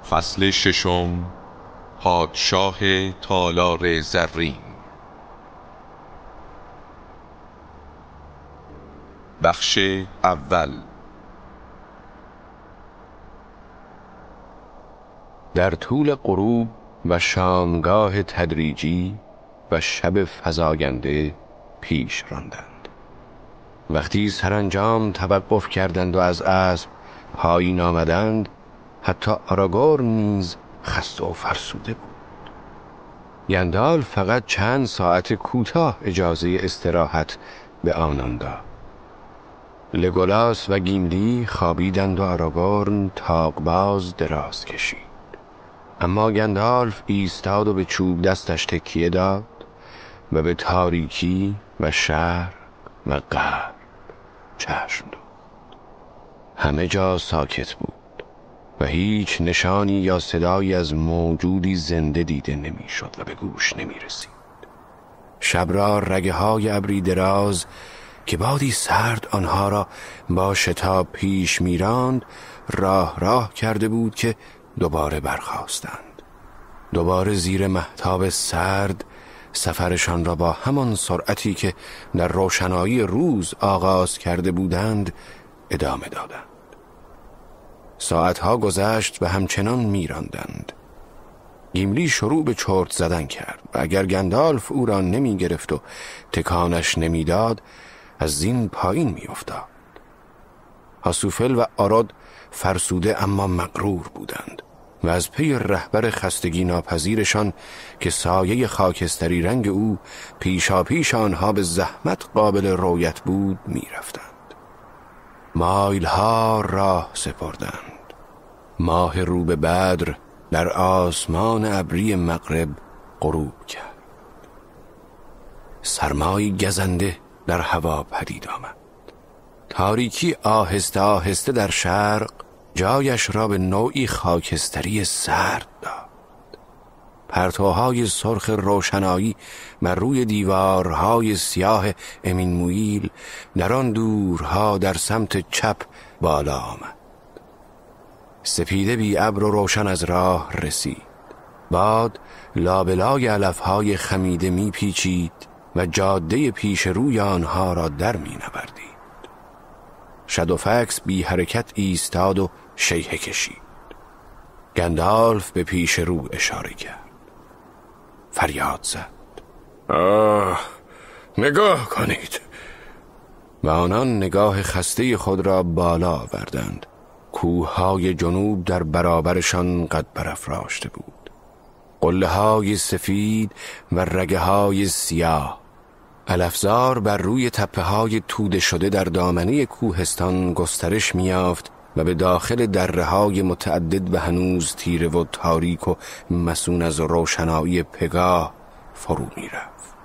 فصل ششم، پادشاه تالار زرین. بخش اول. در طول غروب و شامگاه تدریجی و شب فزاینده پیش راندند. وقتی سرانجام توقف کردند و از اسب پایین آمدند، حتی آراگورن نیز خسته و فرسوده بود. گندالف فقط چند ساعت کوتاه اجازه استراحت به آنان داد. لگولاس و گیملی خوابیدند و آراگورن تاقباز دراز کشید. اما گندالف ایستاد و به چوب دستش تکیه داد و به تاریکی و شهر و غرب چشم دوخت. همه جا ساکت بود و هیچ نشانی یا صدایی از موجودی زنده دیده نمیشد و به گوش نمی رسید. شب را رگه های ابری دراز که بادی سرد آنها را با شتاب پیش میراند راه کرده بود که دوباره برخاستند. دوباره زیر مهتاب سرد سفرشان را با همان سرعتی که در روشنایی روز آغاز کرده بودند ادامه دادند. ساعتها گذشت و همچنان میراندند. گیملی شروع به چرت زدن کرد و اگر گندالف او را نمی گرفت و تکانش نمی داد از زین پایین می افتاد. هاسوفل و آراد فرسوده اما مغرور بودند و از پی رهبر خستگی ناپذیرشان که سایه خاکستری رنگ او پیشاپیش آنها به زحمت قابل رویت بود می رفتند. مایلها راه سپردند. ماه رو به بدر در آسمان ابری مغرب غروب کرد. سرمای گزنده در هوا پدید آمد. تاریکی آهسته آهسته در شرق جایش را به نوعی خاکستری سرد داد. پرتوهای سرخ روشنایی بر روی دیوارهای سیاه امین مویل در آن دورها در سمت چپ بالا آمد. سپیده بی ابر و روشن از راه رسید. باد لابلای علفهای خمیده می پیچید و جاده پیش روی آنها را در می نوردید. شادوفکس بی حرکت ایستاد و شیهه کشید. گندالف به پیش رو اشاره کرد. فریاد زد: نگاه کنید. و آنان نگاه خسته خود را بالا آوردند. کوههای جنوب در برابرشان قد برافراشته بود. قله های سفید و رگه های سیاه. علفزار بر روی تپه های توده شده در دامنه کوهستان گسترش می‌یافت و به داخل دره های متعدد و هنوز تیره و تاریک و مسون از روشنایی پگاه فرو می‌رفت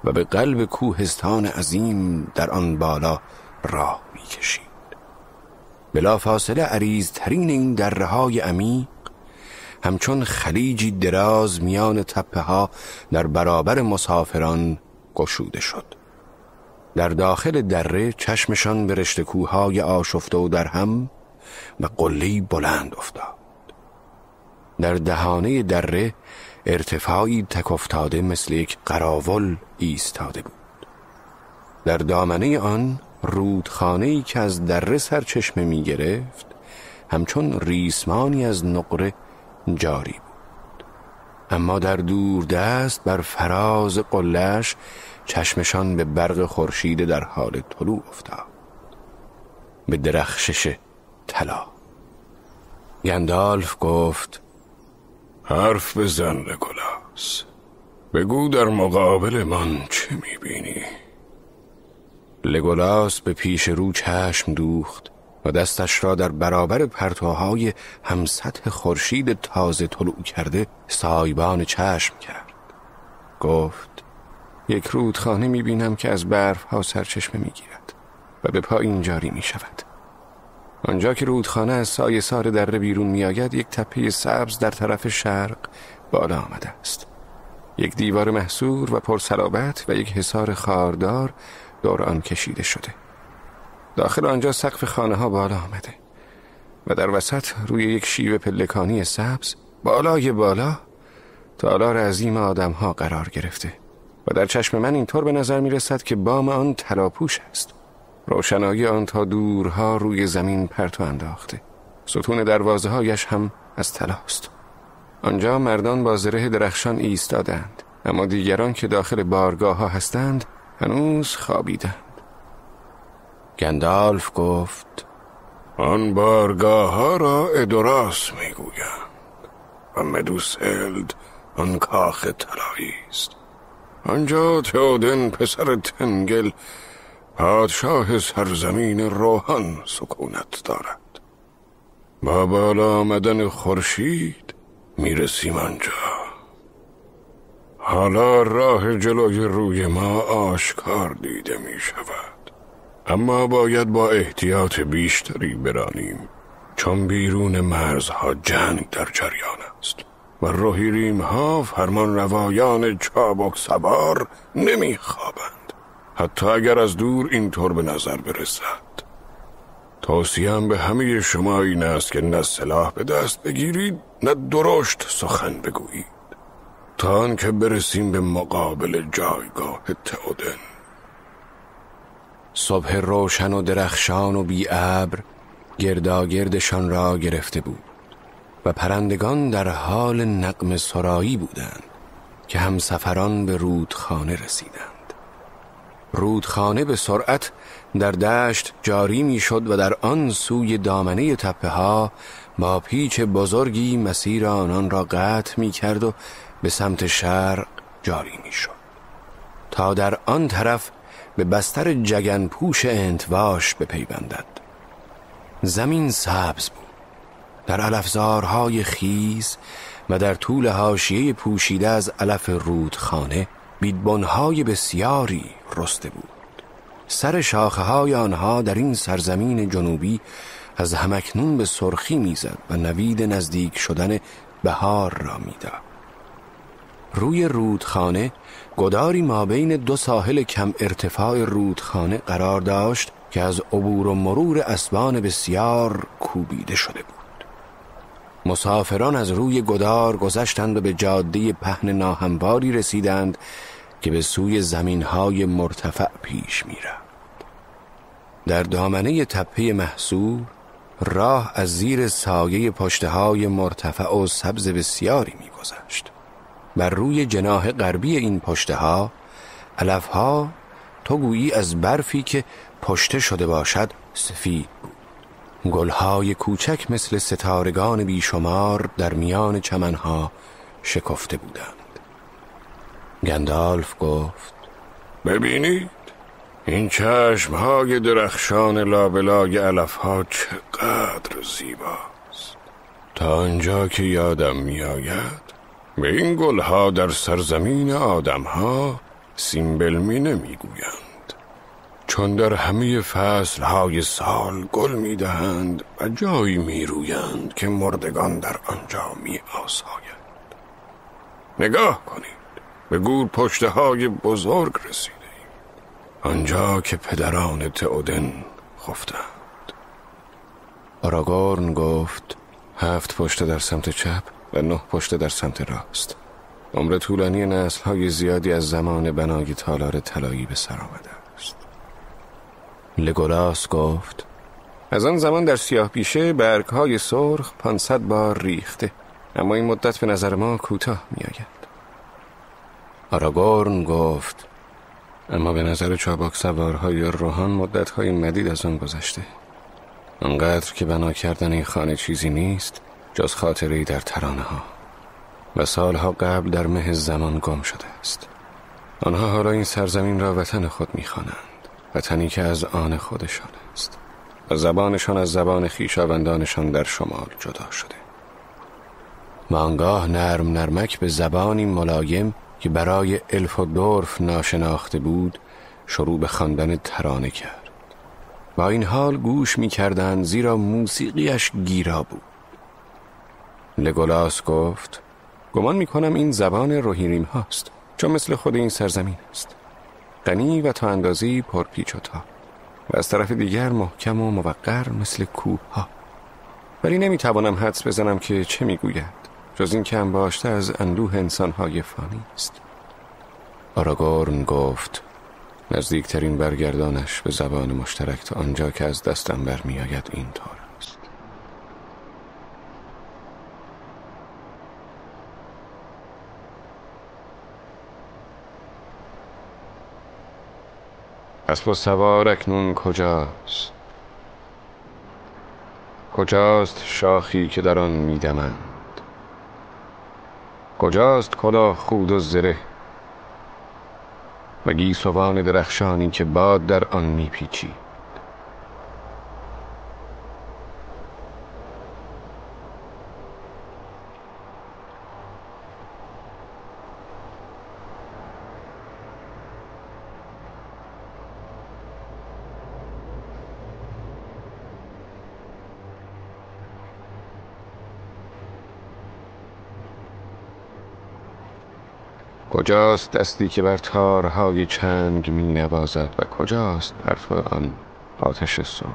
و به قلب کوهستان عظیم در آن بالا راه می‌کشید. بلافاصله عریض‌ترین این دره های عمیق همچون خلیجی دراز میان تپه ها در برابر مسافران گشوده شد. در داخل دره چشمشان به رشته کوههای آشفته و درهم و قله‌ای بلند افتاد. در دهانه دره ارتفاعی تک افتاده مثل یک قراول ایستاده بود. در دامنه آن رودخانه‌ای که از دره سرچشمه می گرفت همچون ریسمانی از نقره جاری بود. اما در دور دست بر فراز قله‌اش چشمشان به برق خورشید در حال طلوع افتاد، به درخشش طلا. گندالف گفت: حرف بزن لگولاس، بگو در مقابل من چه میبینی؟ لگولاس به پیش رو چشم دوخت و دستش را در برابر پرتوهای همسطح خورشید تازه طلوع کرده سایبان چشم کرد. گفت: یک رودخانه میبینم که از برف ها سرچشمه میگیرد و به پایین جاری میشود. آنجا که رودخانه از سایه سار دره بیرون میآید یک تپه سبز در طرف شرق بالا آمده است. یک دیوار محصور و پرصلابت و یک حصار خاردار دور آن کشیده شده. داخل آنجا سقف خانه ها بالا آمده. و در وسط روی یک شیب پلکانی سبز بالای بالا تالار عظیم آدم‌ها قرار گرفته و در چشم من اینطور به نظر می‌رسد که بام آن طلاپوش است. روشنایی آن تا دورها روی زمین پرتو انداخته. ستون دروازه‌هایش هم از طلاست. آنجا مردان با زره درخشان ایستادند، اما دیگران که داخل بارگاه‌ها هستند هنوز خوابیدند. گندالف گفت: آن بارگاه‌ها را ادوراس میگویند و مدوسلد آن کاخ طلایی است. آنجا تئودن پسر تنگل پادشاه سرزمین روحان سکونت دارد. با بالا آمدن خورشید میرسیم آنجا. حالا راه جلوی روی ما آشکار دیده می شود، اما باید با احتیاط بیشتری برانیم، چون بیرون مرزها جنگ در جریان است و روحیریم ها فرمان روایان چابک سوار نمی خوابند، حتی اگر از دور اینطور به نظر برسد. توصیه‌ام به همه شما این است که نه سلاح به دست بگیرید نه درشت سخن بگویید تا آنکه برسیم به مقابل جایگاه تئودن. صبح روشن و درخشان و بی ابر گرداگردشان را گرفته بود و پرندگان در حال نغمه سرایی بودند که همسفران به رودخانه رسیدند. رودخانه به سرعت در دشت جاری می شد و در آن سوی دامنه تپه ها با پیچ بزرگی مسیر آنان را قطع می کرد و به سمت شرق جاری می شد تا در آن طرف به بستر جگنپوش انتواش بپیوندد. زمین سبز بود، در علفزارهای خیز و در طول حاشیه پوشیده از علف رودخانه بیدبنهای بسیاری رسته بود. سر شاخه های آنها در این سرزمین جنوبی از همکنون به سرخی میزد و نوید نزدیک شدن بهار را میداد. روی رودخانه گداری مابین دو ساحل کم ارتفاع رودخانه قرار داشت که از عبور و مرور اسبان بسیار کوبیده شده بود. مسافران از روی گدار گذشتند و به جاده پهن ناهمواری رسیدند که به سوی زمینهای مرتفع پیش می‌رفت. در دامنه تپه محصور راه از زیر سایه پشته‌های مرتفع و سبز بسیاری می‌گذشت. بر روی جناح غربی این پشته‌ها علف‌ها تو گویی از برفی که پشته شده باشد سفید بود. گل‌های کوچک مثل ستارگان بیشمار در میان چمن‌ها شکفته بودند. گندالف گفت: ببینید این چشمهای درخشان لابلای علفها چقدر زیباست. تا آنجا که یادم میآید به این گلها در سرزمین آدمها سیمبلمی نمیگویند، چون در همه فصلهای سال گل میدهند و جایی میرویند که مردگان در آنجا میآسایند. نگاه کنید، به گور پشته های بزرگ رسیده ایم، آنجا که پدران تئودن خفتند. آراگورن گفت: 7 پشته در سمت چپ و 9 پشته در سمت راست. عمر طولانی نسل‌های زیادی از زمان بنای تالار طلایی به سر آمده است. لگولاس گفت: از آن زمان در سیاه پیشه برگ‌های سرخ 500 بار ریخته، اما این مدت به نظر ما کوتاه می‌آید. آراگورن گفت: اما به نظر چابک سوارهای روحان مدت‌های مدید از آن گذشته. انقدر که بنا کردن این خانه چیزی نیست جز خاطره‌ای در ترانه ها و سالها قبل در مه زمان گم شده است. آنها حالا این سرزمین را وطن خود می‌خوانند، وطنی که از آن خودشان است و زبانشان از زبان خویشاوندانشان در شمال جدا شده. و آنگاه نرم نرمک به زبانی ملایم که برای الف و دورف ناشناخته بود شروع به خواندن ترانه کرد. با این حال گوش می‌کردند زیرا موسیقیش گیرا بود. لگولاس گفت: گمان می‌کنم این زبان روحیریم هاست، چون مثل خود این سرزمین است، غنی و تا اندازه‌ای پرپیچ و تاب و از طرف دیگر محکم و موقر مثل کوه ها. ولی نمیتوانم حدس بزنم که چه میگوید، جز این که انباشته از اندوه انسانهای فانی است. آراگورن گفت: نزدیکترین برگردانش به زبان مشترک تا آنجا که از دستم برمیآید این طور است. اسب سوار اکنون کجاست؟ کجاست شاخی که در آن میدمند؟ کجاست کلاه خود و زره و گیسوان درخشانی که باد در آن میپیچید؟ کجاست دستی که بر تارهای چنگ می نوازد و کجاست حرف آن آتش صبح؟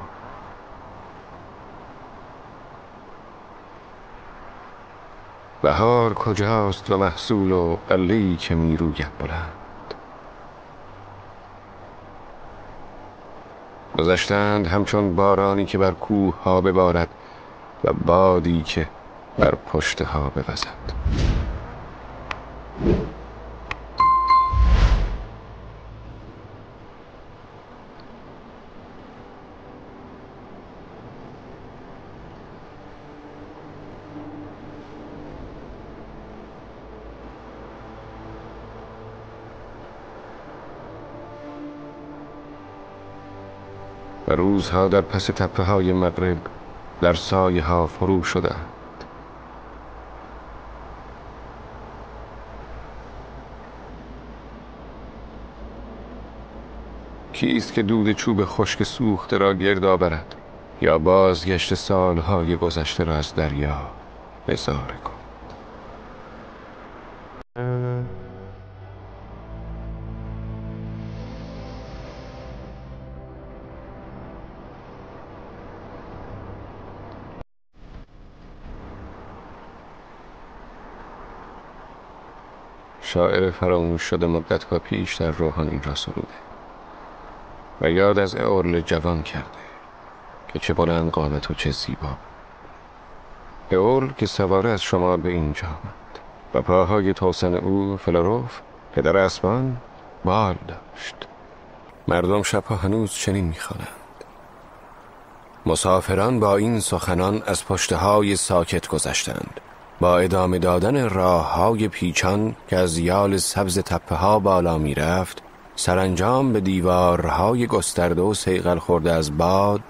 بهار کجاست و محصول و قله‌ای که می روید بلند؟ گذشتند همچون بارانی که بر کوه ها ببارد و بادی که بر پشت ها بوزد. و روزها در پس تپه های مغرب در سایه ها فرو شدند. کیست که دود چوب خشک سوخته را گرد آورد یا بازگشت سالهای گذشته را از دریا نظاره کند؟ شاعر فراموش شده مدت‌ها پیش در روحان این را سروده و یاد از اورل جوان کرده که چه بلند قامت و چه زیبا. اورل که سواره از شما به اینجا آمد و پاهای توسن او فلاروف پدر اسبان بال داشت. مردم شبها هنوز چنین می‌خوانند. مسافران با این سخنان از پشتهای ساکت گذشتند. با ادامه دادن راه‌های پیچان که از یال سبز تپه‌ها بالا می‌رفت، سرانجام به دیوارهای گسترده و صیقل خورده از باد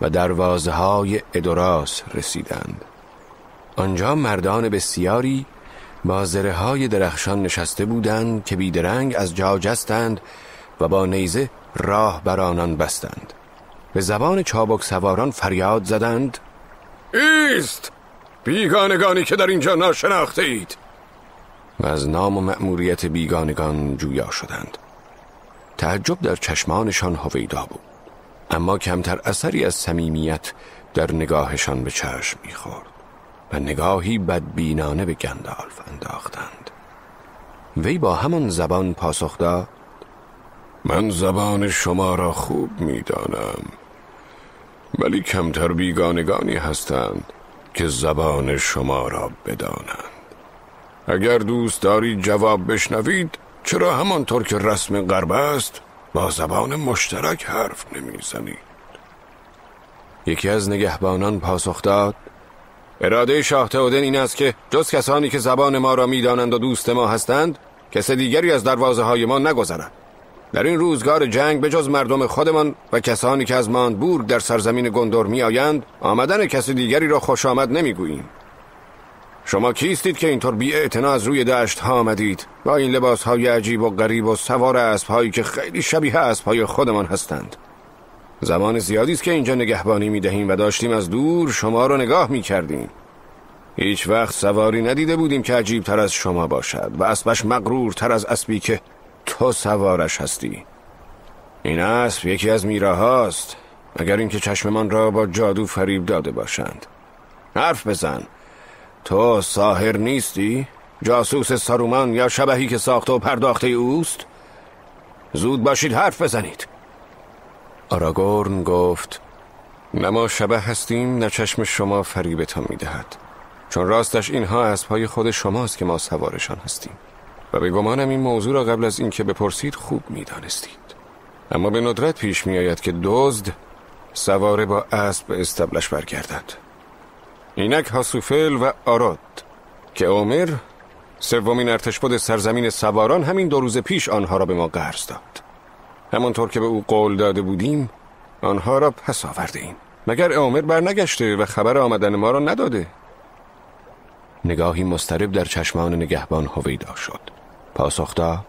و دروازه‌های ادوراس رسیدند. آنجا مردان بسیاری با زره‌های درخشان نشسته بودند که بیدرنگ از جا جستند و با نیزه راه بر آنان بستند. به زبان چابک سواران فریاد زدند: ایست! بیگانگانی که در اینجا ناشناخته اید! و از نام و مأموریت بیگانگان جویا شدند. تعجب در چشمانشان هویدا بود، اما کمتر اثری از صمیمیت در نگاهشان به چشم می‌خورد و نگاهی بدبینانه به گندالف انداختند. وی با همان زبان پاسخ داد: من زبان شما را خوب می‌دانم، ولی کمتر بیگانگانی هستند که زبان شما را بدانند. اگر دوست دارید جواب بشنوید، چرا همانطور که رسم غرب است با زبان مشترک حرف نمیزنید؟ یکی از نگهبانان پاسخ داد: اراده شاه تئودن این است که جز کسانی که زبان ما را میدانند و دوست ما هستند، کس دیگری از دروازه های ما نگذرد. در این روزگار جنگ به جز مردم خودمان و کسانی که از ماندبورگ در سرزمین گندور می آیند، آمدن کس دیگری را خوش آمد نمی گوییم. شما کیستید که اینطور بی اعتنا از روی دشت ها آمدید با این لباس های عجیب و غریب و سوار اسب هایی که خیلی شبیه اسب های خودمان هستند؟ زمان زیادی است که اینجا نگهبانی می دهیم و داشتیم از دور شما را نگاه می کردیم. هیچ وقت سواری ندیده بودیم که عجیب تر از شما باشد و اسبش مغرور تر از اسبی که تو سوارش هستی. این اسب یکی از میراهاست، اگر اینکه چشممان را با جادو فریب داده باشند. حرف بزن. تو ساحر نیستی؟ جاسوس سارومان یا شبحی که ساخته و پرداخته اوست؟ زود باشید حرف بزنید. آراگورن گفت نه ما شبح هستیم نه چشم شما فریبتان میدهد، چون راستش اینها اسبهای خود شماست که ما سوارشان هستیم و به گمانم این موضوع را قبل از اینکه بپرسید خوب میدانستید. اما به ندرت پیش میآید که دزد سواره با اسب به استبلش برگردد. اینک هاسوفل و آراد که عمر سومین ارتشبد سرزمین سواران همین 2 روز پیش آنها را به ما قرض داد. همانطور که به او قول داده بودیم آنها را پس آورده ایم. مگر عمر برنگشته و خبر آمدن ما را نداده؟ نگاهی مضطرب در چشمان نگهبان هویدا شد. پاسخ داد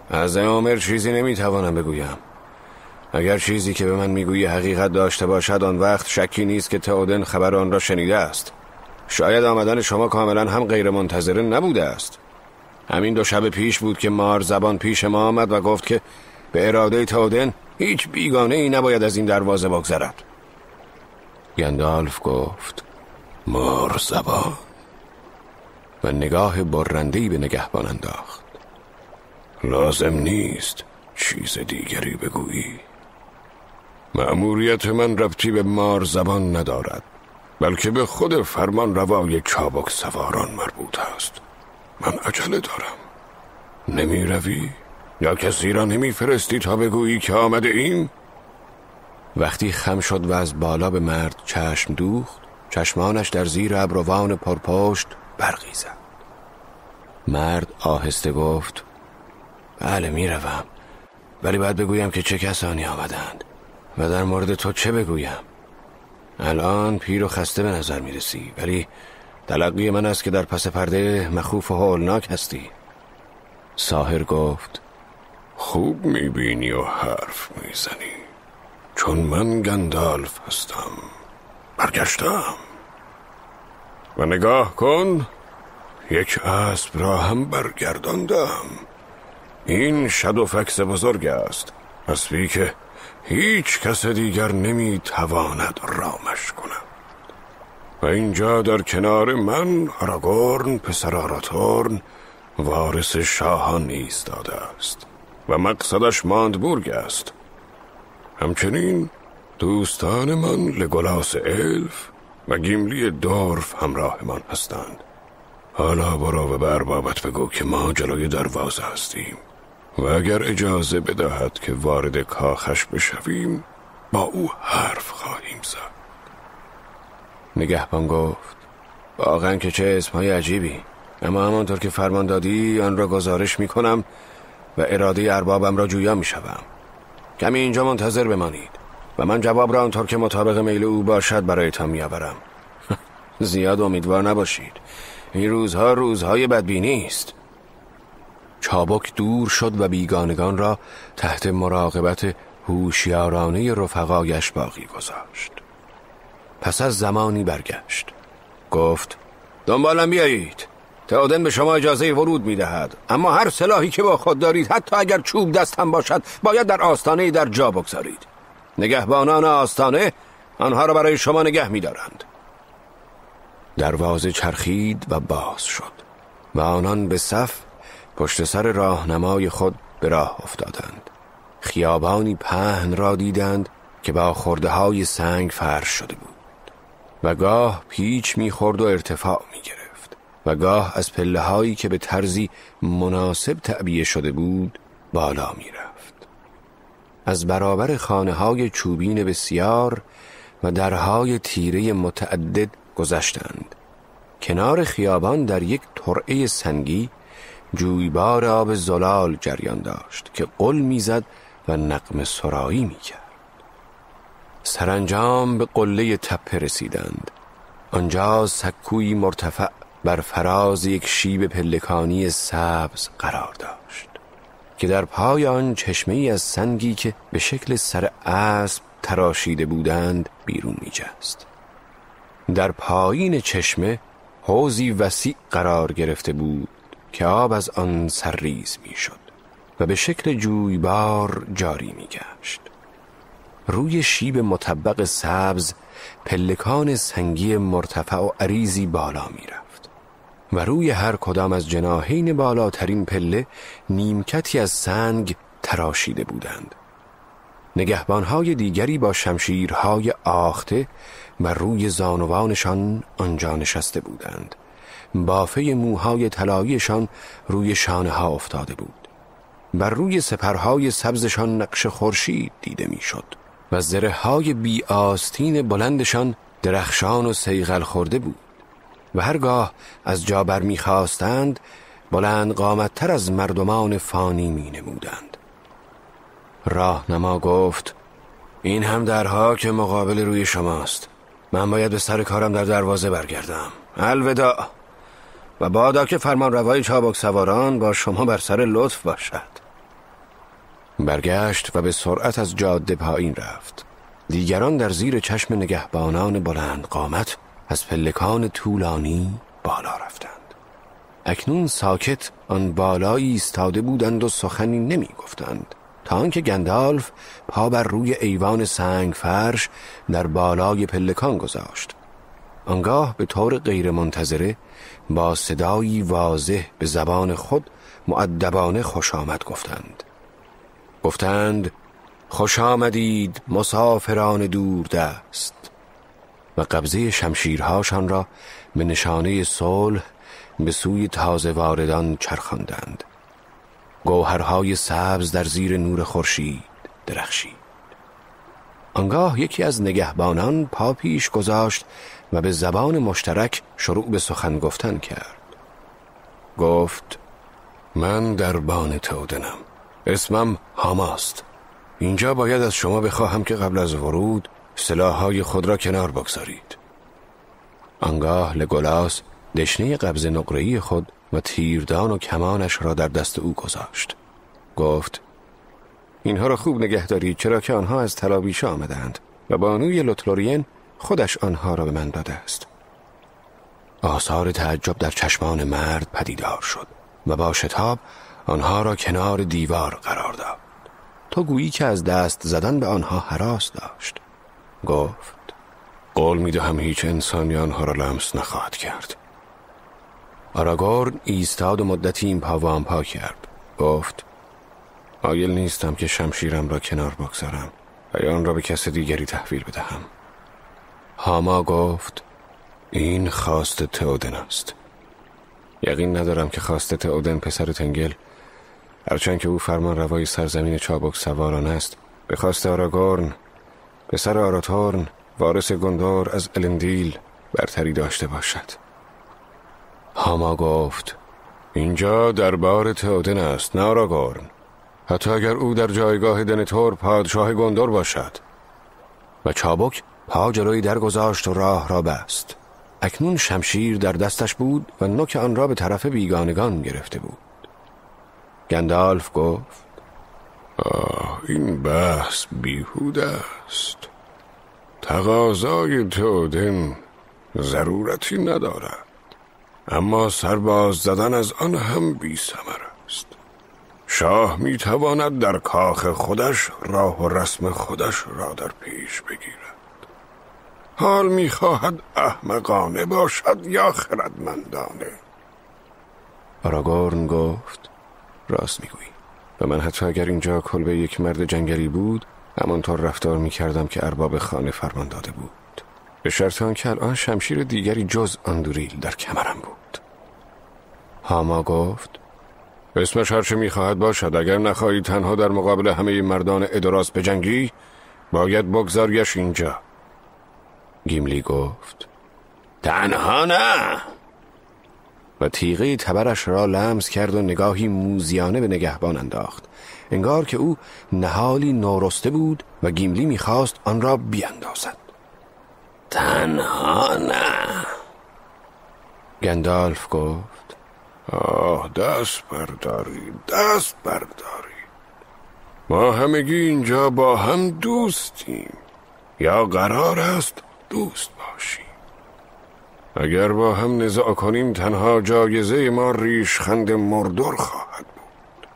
از عمر چیزی نمیتوانم بگویم. اگر چیزی که به من میگویی حقیقت داشته باشد آن وقت شکی نیست که تئودن خبر آن را شنیده است. شاید آمدن شما کاملا هم غیر منتظره نبوده است. همین 2 شب پیش بود که مار زبان پیش ما آمد و گفت که به اراده تئودن هیچ بیگانه ای نباید از این دروازه بگذرد. گندالف گفت مار زبان و نگاه برنده‌ای به نگهبان انداخت. لازم نیست چیز دیگری بگویی. مأموریت من ربطی به مار زبان ندارد، بلکه به خود فرمان روای چابک سواران مربوط است. من عجله دارم. نمی روی؟ یا کسی را نمی فرستی تا بگویی که آمده ایم؟ وقتی خم شد و از بالا به مرد چشم دوخت، چشمانش در زیر ابروان پرپشت برقی زد. مرد آهسته گفت بله می روم، ولی باید بگویم که چه کسانی آمدند و در مورد تو چه بگویم. الان پیر و خسته به نظر می رسی، ولی تلقی من است که در پس پرده مخوف و هولناک هستی. ساحر گفت خوب می بینی و حرف می زنی، چون من گندالف هستم. برگشتم و نگاه کن، یک اسب را هم برگرداندم. این شادوفکس بزرگ است، اسبی که هیچ کس دیگر نمی تواند رامش کند. و اینجا در کنار من آراگورن پسر آراتورن وارث شاهان ایستاده است و مقصدش ماندبورگ است. همچنین دوستان من لگولاس الف و گیملی دورف همراه من هستند. حالا برو و به اربابت بگو که ما جلوی دروازه هستیم و اگر اجازه بدهد که وارد کاخش بشویم با او حرف خواهیم زد. نگهبان گفت واقعا که چه اسمهای عجیبی، اما همانطور که فرمان دادی آن را گزارش می کنم و اراده اربابم را جویا می شوم. کمی اینجا منتظر بمانید و من جواب را آنطور که مطابق میل او باشد برایتان می آورم. زیاد امیدوار نباشید، این روزها روزهای بدبینی است. چابک دور شد و بیگانگان را تحت مراقبت هوشیارانه رفقایش باقی گذاشت. پس از زمانی برگشت. گفت دنبالم بیایید. تئودن به شما اجازه ورود می‌دهد، اما هر سلاحی که با خود دارید، حتی اگر چوب دست هم باشد، باید در آستانه در جا بگذارید. نگهبانان آستانه آنها را برای شما نگه می‌دارند. دروازه چرخید و باز شد و آنان به صف پشت سر راهنمای خود به راه افتادند. خیابانی پهن را دیدند که با خرده‌های سنگ فرش شده بود و گاه پیچ می‌خورد و ارتفاع می‌گرفت و گاه از پله‌هایی که به طرزی مناسب تعبیه شده بود بالا می‌رفت. از برابر خانه‌های چوبین بسیار و درهای تیره متعدد گذشتند. کنار خیابان در یک ترعه سنگی جویبار آب زلال جریان داشت که غل میزد و نغمه سرایی میکرد. سرانجام به قله تپه رسیدند. آنجا سکویی مرتفع بر فراز یک شیب پلکانی سبز قرار داشت که در پای آن چشمه‌ای از سنگی که به شکل سر اسب تراشیده بودند بیرون میجست. در پایین چشمه حوضی وسیع قرار گرفته بود که آب از آن سرریز میشد و به شکل جویبار جاری میگشت. روی شیب مطبق سبز پلکان سنگی مرتفع و عریضی بالا می رفت و روی هر کدام از جناحین بالاترین پله نیمکتی از سنگ تراشیده بودند. نگهبانهای دیگری با شمشیرهای آخته و روی زانوانشان آنجا نشسته بودند. بافه موهای طلاییشان روی شانه ها افتاده بود. بر روی سپرهای سبزشان نقش خورشید دیده میشد و زره های بی آستین بلندشان درخشان و صیقل خورده بود و هرگاه از جا بر میخواستند بلند قامت‌تر از مردمان فانی می نمودند. راهنما گفت: این هم درها که مقابل روی شماست. من باید به سر کارم در دروازه برگردم. الوداع، و بادا که فرمان روای چابک سواران با شما بر سر لطف باشد. برگشت و به سرعت از جاده پایین رفت. دیگران در زیر چشم نگهبانان بلند قامت از پلکان طولانی بالا رفتند. اکنون ساکت آن بالایی ایستاده بودند و سخنی نمی گفتند تا آنکه گندالف پا بر روی ایوان سنگ فرش در بالای پلکان گذاشت. آنگاه به طور غیر منتظره با صدایی واضح به زبان خود مؤدبانه خوش آمد گفتند: خوش آمدید مسافران دور دست، و قبضه شمشیرهاشان را به نشانه صلح به سوی تازه واردان چرخاندند. گوهرهای سبز در زیر نور خورشید درخشید. آنگاه یکی از نگهبانان پا پیش گذاشت و به زبان مشترک شروع به سخن گفتن کرد. گفت: من دربان تودنم. اسمم هاماست. اینجا باید از شما بخواهم که قبل از ورود سلاح‌های خود را کنار بگذارید. آنگاه لگولاس دشنه قبض نقره‌ای خود و تیردان و کمانش را در دست او گذاشت. گفت: اینها را خوب نگه دارید، چرا که آنها از تلابیش آمدند و بانوی لوتلورین خودش آنها را به من داده است. آثار تعجب در چشمان مرد پدیدار شد و با شتاب آنها را کنار دیوار قرار داد. تو گویی که از دست زدن به آنها هراس داشت. گفت: قول می‌دهم هیچ انسانی آنها را لمس نخواهد کرد. آراگورن ایستاد و مدتی این پا و آن پا کرد. گفت: مایل نیستم که شمشیرم را کنار بگذارم و آن را به کس دیگری تحویل بدهم. هاما گفت: این خواست تئودن است. یقین ندارم که خواست تئودن پسر تنگل، هرچند که او فرمان روای سرزمین چابک سواران است، به خواست آراگورن پسر آراتورن وارث گندور از الندیل برتری داشته باشد. هاما گفت: اینجا دربار تئودن است، نه آراگورن، حتی اگر او در جایگاه دنتور پادشاه گندور باشد. و چابک پا جلوی در گذاشت و راه را بست. اکنون شمشیر در دستش بود و نوک آن را به طرف بیگانگان گرفته بود. گندالف گفت: این بحث بیهوده است. تقاضای تئودن ضرورتی ندارد، اما سرباز زدن از آن هم بی ثمر است. شاه میتواند در کاخ خودش راه و رسم خودش را در پیش بگیرد. حال میخواهد احمقانه باشد یا خردمندانه. آراگورن گفت: راست میگویی و من حتی اگر اینجا کلبه یک مرد جنگلی بود همانطور رفتار میکردم که ارباب خانه فرمان داده بود، به شرط آنکه الان شمشیر دیگری جز اندوریل در کمرم بود. هاما گفت: اسمش هرچه میخواهد باشد، اگر نخواهی تنها در مقابل همه مردان ادراس بجنگی باید بگذاریش اینجا. گیملی گفت: تنها نه، و تیغه تبرش را لمس کرد و نگاهی موذیانه به نگهبان انداخت، انگار که او نهالی نورسته بود و گیملی میخواست آن را بیاندازد. تنها نه. گندالف گفت: دست بردارید. ما همگی اینجا با هم دوستیم، یا قرار است دوست باشیم. اگر با هم نزاع کنیم تنها جایزه ما ریشخند مردور خواهد بود.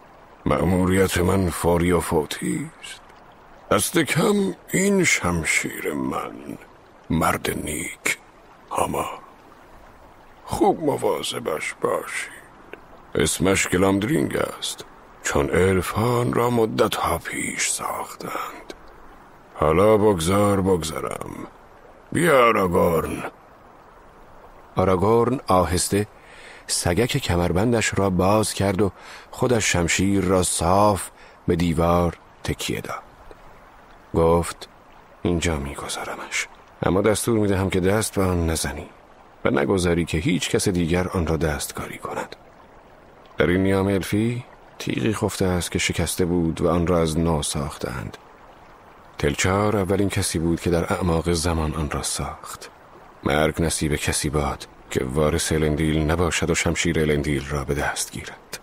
مأموریت من فوری و فوتی است. دست کم این شمشیر من، مرد نیک. اما خوب مواظبش باشید. اسمش گلامدرینگ است، چون الفان را مدت‌ها پیش ساختند. حالا بگذرم. بیا آراگورن. آراگورن آهسته سگک کمربندش را باز کرد و خودش شمشیر را صاف به دیوار تکیه داد. گفت اینجا میگذارمش، اما دستور میدهم که دست به آن نزنی و نگذاری که هیچ کس دیگر آن را دستکاری کند. در این نیام الفی تیغی خفته است که شکسته بود و آن را از نو ساختند. تلچار اولین کسی بود که در اعماق زمان آن را ساخت. مرگ نصیب کسی باد که وارث الندیل نباشد و شمشیر الندیل را به دست گیرد.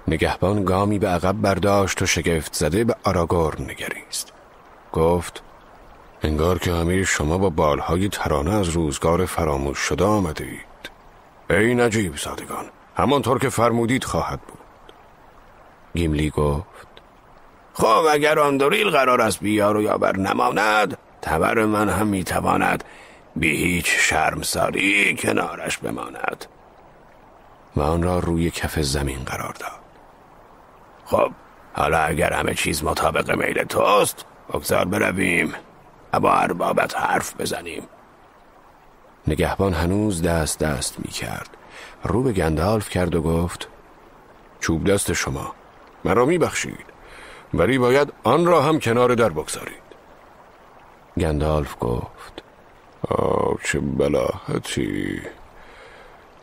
نگهبان گامی به عقب برداشت و شگفت زده به آراگورن نگریست. گفت انگار که همه شما با بالهای ترانه از روزگار فراموش شده آمده اید. ای نجیب زادگان، همانطور که فرمودید خواهد بود. گیملی گفت خب اگر آندوریل قرار است بیار و یاور نماند، تبر من هم میتواند بی هیچ شرمساری کنارش بماند. و آن را روی کف زمین قرار داد. خب حالا اگر همه چیز مطابق میل توست، بگذار برویم و با اربابت حرف بزنیم. نگهبان هنوز دست می کرد. رو به گندالف کرد و گفت چوب دست شما، مرا می بخشید، ولی باید آن را هم کنار در بگذارید. گندالف گفت چه بلاحتی.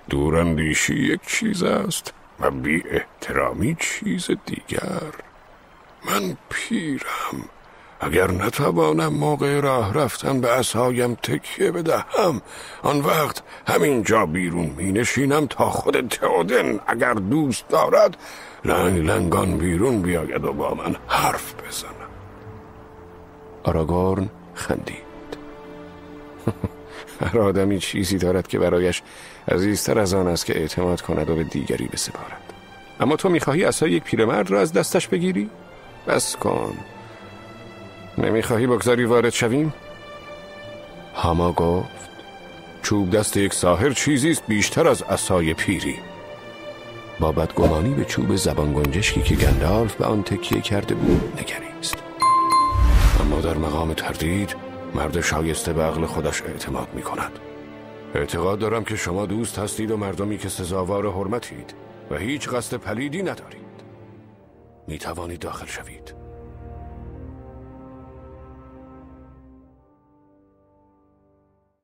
دوراندیشی یک چیز است و بی احترامی چیز دیگر. من پیرم، اگر نتوانم موقع راه رفتن به عصایم تکیه بدهم، آن وقت همین جا بیرون می نشینم تا خود تئودن اگر دوست دارد لنگ لنگان بیرون بیاید و با من حرف بزند. آراگورن خندید. هر آدمی چیزی دارد که برایش عزیزتر از آن است که اعتماد کند و به دیگری بسپارد. اما تو میخواهی عصای یک پیرمرد را از دستش بگیری؟ بس کن. نمیخواهی بگذاری وارد شویم؟ هاما گفت چوب دست یک ساحر چیزی است بیشتر از عصای پیری. با بدگمانی به چوب زبان گنجشکی که گندالف به آن تکیه کرده بود نگریست. اما در مقام تردید مرد شایسته به عقل خودش اعتماد می کند. اعتقاد دارم که شما دوست هستید و مردمی که سزاوار حرمتید و هیچ قصد پلیدی ندارید. می توانید داخل شوید.